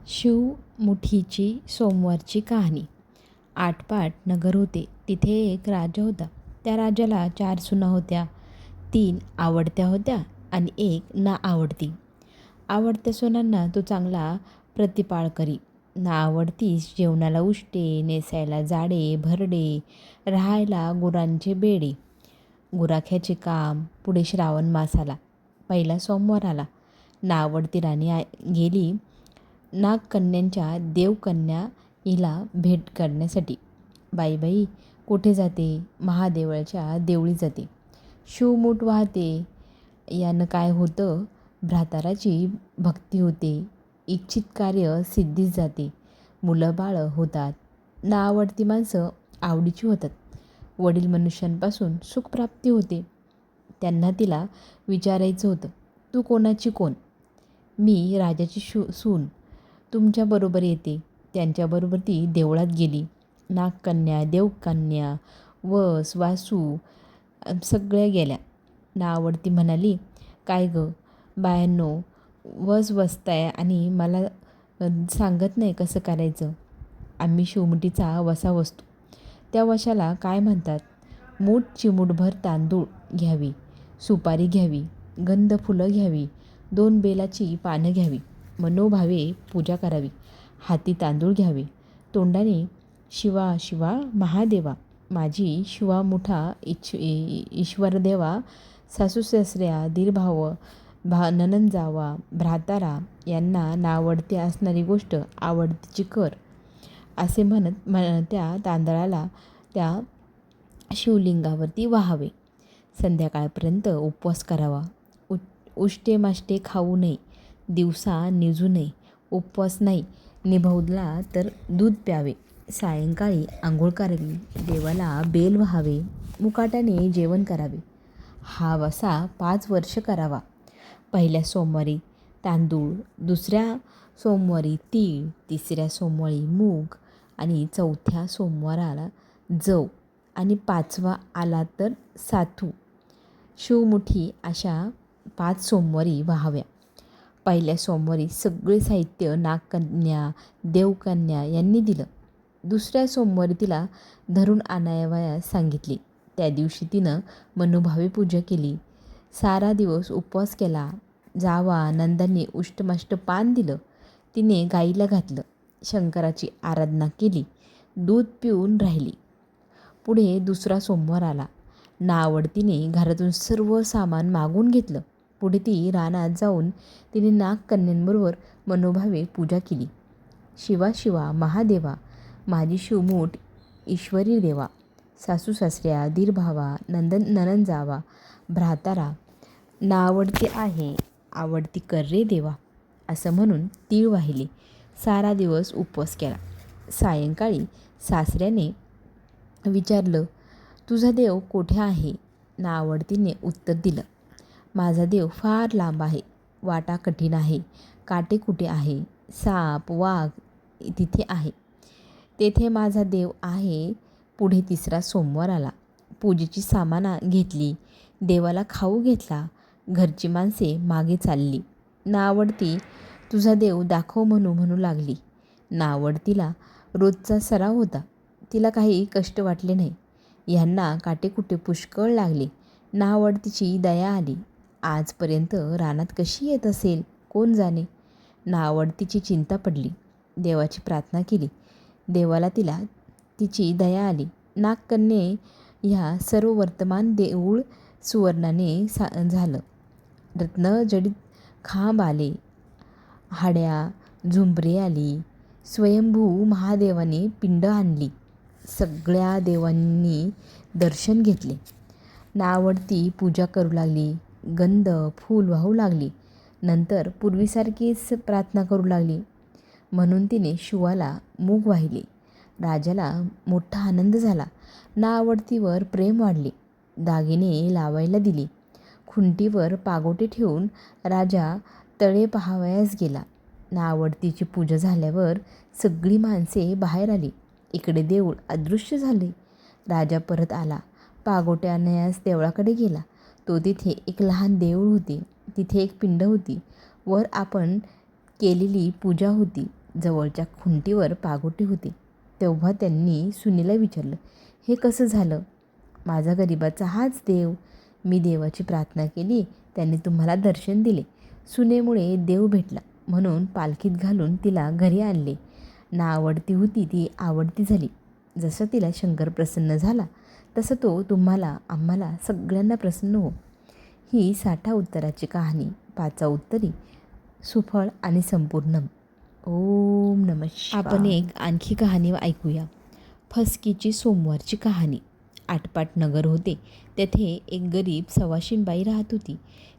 शिवमुठीची सोमवारची कहाणी. आटपाट नगर होते. तिथे एक राजा होता. त्या राजाला 4 सुना होत्या. 3 आवडत्या होत्या आणि 1 ना आवडती. आवडत्या सुनांना तो चांगला प्रतिपाळ करी. ना आवडतीस जेवणाला उष्टे, नेसायला जाडे भरडे, राहायला गुरांचे बेडे. गुराख्याचे काम. पुढे श्रावण मास आला. पहिला सोमवार आला. ना आवडती राणी गेली नागकन्यांच्या देवकन्या हिला भेट करण्यासाठी. बाई बाई कुठे जाते? महादेवाच्या देवळी जाते. शिवमूठ वाहते. यानं काय होतं? भ्राताराची भक्ती होते. इच्छित कार्य सिद्धीस जाते. मुलं बाळं होतात. ना आवडती माणसं आवडीची होतात. वडील मनुष्यांपासून सुखप्राप्ती होते. त्यांना तिला विचारायचं होतं, तू कोणाची कोण? मी राजाची सून. तुमच्याबरोबर येते. त्यांच्याबरोबर ती देवळात गेली. नागकन्या, देवकन्या, वस, वासू सगळ्या गेल्या. ना आवडती म्हणाली, काय गं बायांनो, वस वसताय आणि मला सांगत नाही कसं करायचं? आम्ही शिवमुठीचा वसा वसतो. त्या वशाला काय म्हणतात? मूठ चिमूटभर तांदूळ घ्यावी, सुपारी घ्यावी, गंध फुलं घ्यावी, 2 बेलाची पानं घ्यावी, मनोभावे पूजा करावी, हाती तांदूळ घ्यावे, तोंडाने शिवा शिवा महादेवा, माझी शिवामुठा ईश्वर देवा, सासू सासऱ्या, दीरभाव नणंद जावा, भ्रातारा यांना नावडती असणारी गोष्ट आवडतीची कर, असे म्हणत त्या तांदळाला त्या शिवलिंगावरती वाहावे. संध्याकाळपर्यंत उपवास करावा. उष्टे माष्टे खाऊ नये. दिवसा निजू नये. उपवास नाही निभवला तर दूध प्यावे. सायंकाळी आंघोळ करावी. देवाला बेल व्हावे. मुकाट्याने जेवण करावे. हा वसा 5 वर्ष करावा. पहिल्या सोमवारी तांदूळ, दुसऱ्या सोमवारी तीळ, तिसऱ्या सोमवारी मूग आणि चौथ्या सोमवाराला जव आणि 5वा आला तर सातू. शिवमुठी अशा 5 सोमवारी व्हाव्या. पहिल्या सोमवारी सगळे साहित्य नागकन्या, देवकन्या यांनी दिलं. दुसऱ्या सोमवारी तिला धरून आणावयास सांगितले. त्या दिवशी तिनं मनोभावे पूजा केली. सारा दिवस उपवास केला. जावा नंदांनी उष्टमाष्ट पान दिलं. तिने गाईला घातलं. शंकराची आराधना केली. दूध पिऊन राहिली. पुढे दुसरा सोमवार आला. ना आवडतीने घरातून सर्व सामान मागून घेतलं. पुढे ती रानात जाऊन तिने नागकन्यांबरोबर मनोभावे पूजा केली. शिवा शिवा महादेवा, माझी शिवमूठ ईश्वरी देवा, सासू सासऱ्या, दीरभावा, नणंद जावा, भ्रातारा, ना आवडती आहे, आवडती कर रे देवा, असं म्हणून तीळ वाहिले. सारा दिवस उपवास केला. सायंकाळी सासऱ्याने विचारलं, तुझा देव कोठे आहे? ना आवडतीने उत्तर दिलं, माझा देव फार लांब आहे. वाटा कठीण आहे. काटे कुठे आहे. साप वाघ तिथे आहे. तेथे माझा देव आहे. पुढे तिसरा सोमवार आला. पूजेची सामाना घेतली. देवाला खाऊ घेतला. घरची माणसे मागे चालली. ना आवडती तुझा देव दाखव म्हणू लागली. ना आवडतीला रोजचा सराव होता. तिला काही कष्ट वाटले नाही. ह्यांना काटेकुटे पुष्कळ लागले. ना आवडतीची दया आली. आजपर्यंत रानात कशी येत असेल कोण जाणे. ना आवडतीची चिंता पडली. देवाची प्रार्थना केली. देवाला तिची दया आली. नागकन्ये ह्या सर्व वर्तमान देऊळ सुवर्णाने झालं. रत्नजडित खांब आले. हाड्या झुंबरे आली. स्वयंभू महादेवाने पिंड आणली. सगळ्या देवांनी दर्शन घेतले. ना आवडती पूजा करू लागली. गंध फूल वाहू लागली. नंतर पूर्वीसारखीच प्रार्थना करू लागली. म्हणून तिने शिवाला मूग वाहिले. राजाला मोठा आनंद झाला. ना आवडतीवर प्रेम वाढले. दागिने लावायला दिले. खुंटीवर पागोटे ठेवून राजा तळे पाहावयास गेला. ना आवडतीची पूजा झाल्यावर सगळी माणसे बाहेर आली. इकडे देऊळ अदृश्य झाले. राजा परत आला. पागोटे आणण्यास देवळाकडे गेला. तो तिथे एक लहान देऊळ होते. तिथे एक पिंड होती. वर आपण केलेली पूजा होती. जवळच्या खुंटीवर पागोटे होते. तेव्हा त्यांनी सुनेला विचारलं, हे कसं झालं? माझा गरिबाचा हाच देव. मी देवाची प्रार्थना केली, त्याने तुम्हाला दर्शन दिले. सुनेमुळे देव भेटला म्हणून पालखीत घालून तिला घरी आणले. ना आवडती होती ती आवडती झाली. जसं तिला शंकर प्रसन्न झाला तसं तो तुम्हाला आम्हाला सगळ्यांना प्रसन्न हो. ही 60 उत्तराची कहाणी 5 उत्तरी सुफळ आणि संपूर्ण. ओम नमः शिवाय. आपण एक आणखी कहाणी ऐकूया. फसकीची सोमवारची कहाणी. आटपाट नगर होते. तेथे एक गरीब सवाशीणबाई राहत होती.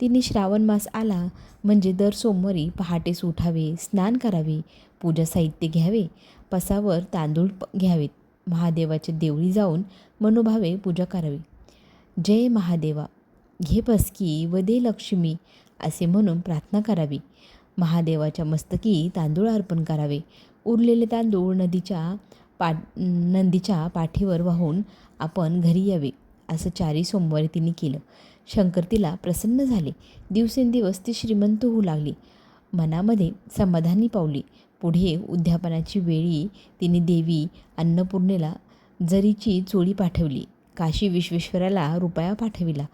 तिने श्रावण मास आला म्हणजे दर सोमवारी पहाटेस उठावे, स्नान करावे, पूजा साहित्य घ्यावे, पसावर तांदूळ घ्यावेत, महादेवाच्या देवळी जाऊन मनोभावे पूजा करावी. जय महादेवा, घे फसकी व दे लक्ष्मी असे म्हणून प्रार्थना करावी. महादेवाच्या मस्तकी तांदूळ अर्पण करावे. उरलेले तांदूळ नंदीच्या पाठीवर वाहून आपण घरी यावे. असं 4 सोमवारी तिने केलं. शंकर तिला प्रसन्न झाले. दिवसेंदिवस ती श्रीमंत होऊ लागली. मनामध्ये समाधानी पावली. पुढे उद्यापनाची वेळी तिने देवी अन्नपूर्णेला जरीची चोळी पाठवली. काशी विश्वेश्वराला रुपया पाठविला.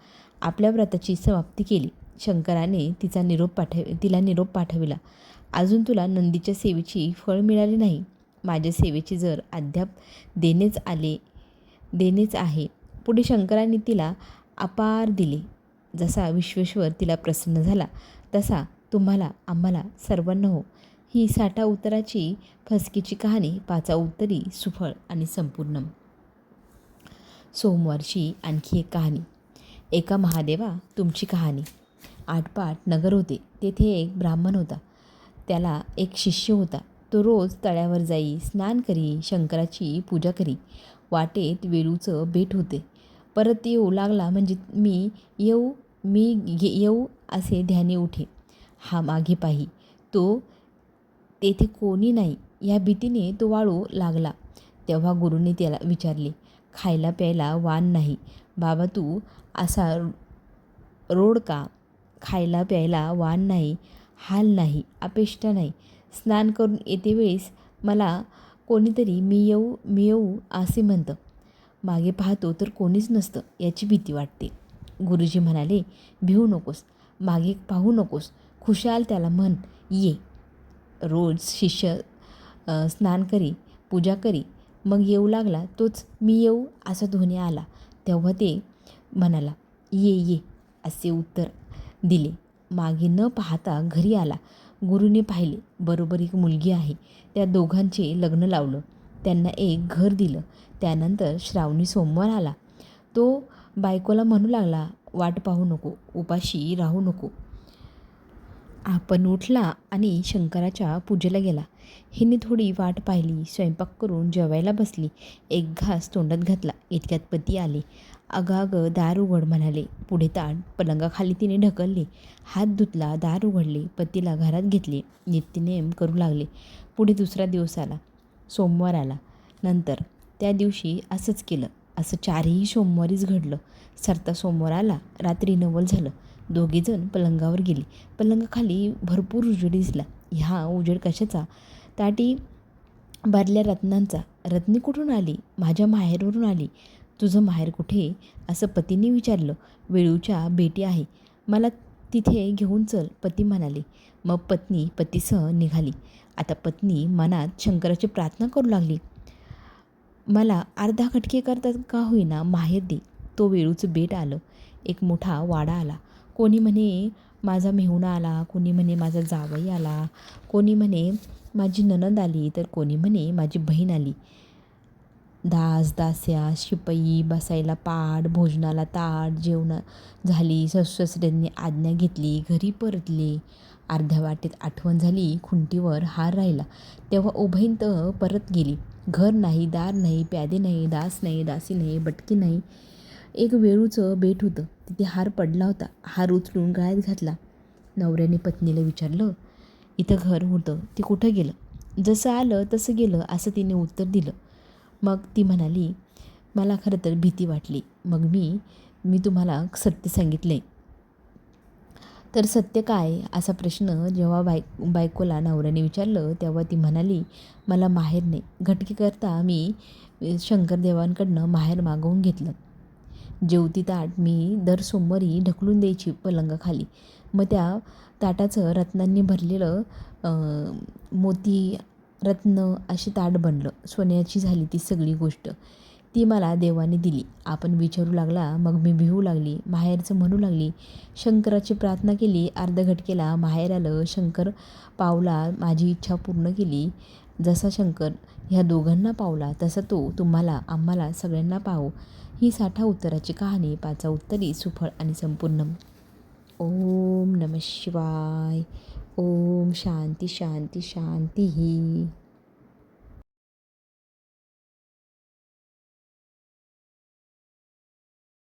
आपल्या व्रताची समाप्ती केली. शंकराने तिला निरोप पाठविला. अजून तुला नंदीच्या सेवेची फळ मिळाले नाही. माझ्या सेवेचे जर अद्याप देणेच आहे. पुढे शंकराने तिला अपार दिले. जसा विश्वेश्वर तिला प्रसन्न झाला तसा तुम्हाला आम्हाला सर्वांना हो. ही 60 उत्तराची फसकीची कहाणी 5 उत्तरी सुफळ आणि संपूर्ण. सोमवारची आणखी एक कहाणी. एका महादेवा तुमची कहाणी. आटपाट नगर होते. तेथे एक ब्राह्मण होता. त्याला एक शिष्य होता. तो रोज तळ्यावर जाई, स्नान करी, शंकराची पूजा करी. वाटेत वेळूचं बेट होते. परत येऊ लागला म्हणजे मी येऊ असे ध्यानी उठे. हा मागे पाही, तो तेथे कोणी नाही या भीतीने तो वाळू लागला. तेव्हा गुरुने त्याला विचारले, खायला प्यायला वाण नाही बाबा, तू असा रोड का? खायला प्यायला वाण नाही, हाल नाही, अपेष्टा नाही. स्नान करून येते वेळेस मला कोणीतरी मी येऊ असे म्हणतं. मागे पाहतो तर कोणीच नसतं याची भीती वाटते. गुरुजी म्हणाले, भिवू नकोस, मागे पाहू नकोस, खुशाल त्याला म्हण ये. रोज शिष्य स्नान करी, पूजा करी, मग येऊ लागला. तोच मी येऊ असा ध्वनी आला. तेव्हा ते म्हणाला, ये असे उत्तर दिले. मागे न पाहता घरी आला. गुरुने पाहिले, बरोबर एक मुलगी आहे. त्या दोघांचे लग्न लावलं. त्यांना एक घर दिलं. त्यानंतर श्रावणी सोमवार आला. तो बायकोला म्हणू लागला, वाट पाहू नको, उपाशी राहू नको. आपण उठला आणि शंकराच्या पूजेला गेला. हिने थोडी वाट पाहिली, स्वयंपाक करून जेवायला बसली. एक घास तोंडात घातला. इतक्यात पती आले. अगं दार उघड म्हणाले. पुढे ताट पलंगाखाली तिने ढकलले. हात धुतला, दार उघडले, पतीला घरात घेतले. नित्यनेम करू लागले. पुढे दुसरा दिवस आला. सोमवार आला. नंतर त्या दिवशी असंच केलं. असं 4ही सोमवारीच घडलं. सरता सोमवार आला. रात्री नवल झालं. दोघेजण पलंगावर गेले. पलंगाखाली भरपूर उजेड दिसला. ह्या उजेड कशाचा? ताटी भरल्या रत्नांचा. रत्ने कुठून आली? माझ्या माहेरवरून आली. तुझं माहेर कुठे? असं पतीने विचारलं. वेळूच्या बेटी आहे, मला तिथे घेऊन चल, पती म्हणाले. मग पत्नी पतीसह निघाली. आता पत्नी मनात शंकराची प्रार्थना करू लागली, मला अर्धा खटके करता का होईना माहेर दे. तो वेळूचं बेट आलं. एक मोठा वाडा आला. कोणी म्हणे माझा मेहुणा आला, कोणी म्हणे माझा जावई आला, कोणी म्हणे माझी नणंद आली, तर कोणी म्हणे माझी बहीण आली. दास दास्या, शिपाई, बसायला पाट, भोजनाला ताट, जेवण झाली. सासूसासऱ्यांनी आज्ञा घेतली, घरी परतले. अर्ध्या वाटेत आठवण झाली, खुंटीवर हार राहिला. तेव्हा उभयंत परत गेली. घर नाही, दार नाही, प्यादे नाही, दास नाही, दासी नाही, बटकी नाही. एक वेळूचं बेट होतं. तिथे हार पडला होता. हार उचलून गळ्यात घातला. नवऱ्याने पत्नीला विचारलं, इथं घर होतं, ते कुठं गेलं? जसं आलं तसं गेलं असं तिने उत्तर दिलं. मग ती म्हणाली, मला खरं तर भीती वाटली. मग मी तुम्हाला सत्य सांगितले. तर सत्य काय असा प्रश्न जेव्हा बायकोला नवऱ्याने विचारलं तेव्हा ती म्हणाली, मला माहेर नाही. घटकेकरता मी शंकरदेवांकडनं माहेर मागवून घेतलं. जेवती ताट मी दर सोमवारी ढकलून द्यायची पलंगाखाली. मग त्या ताटाचं रत्नांनी भरलेलं मोती रत्न अशी ताट बनलं. सोन्याची झाली ती सगळी गोष्ट. ती मला देवाने दिली. आपण विचारू लागला, मग मी भिवू लागली. माहेरचं म्हणू लागली. शंकराची प्रार्थना केली. अर्धघट केला. माहेर आलं. शंकर पावला. माझी इच्छा पूर्ण केली. जसा शंकर ह्या दोघांना पावला तसा तो तुम्हाला, आम्हाला सगळ्यांना पावो. ही 60 उत्तराची कहाणी 5 उत्तरी सुफळ आणि संपूर्ण. ओम नमः शिवाय. ओम शांती शांती शांती.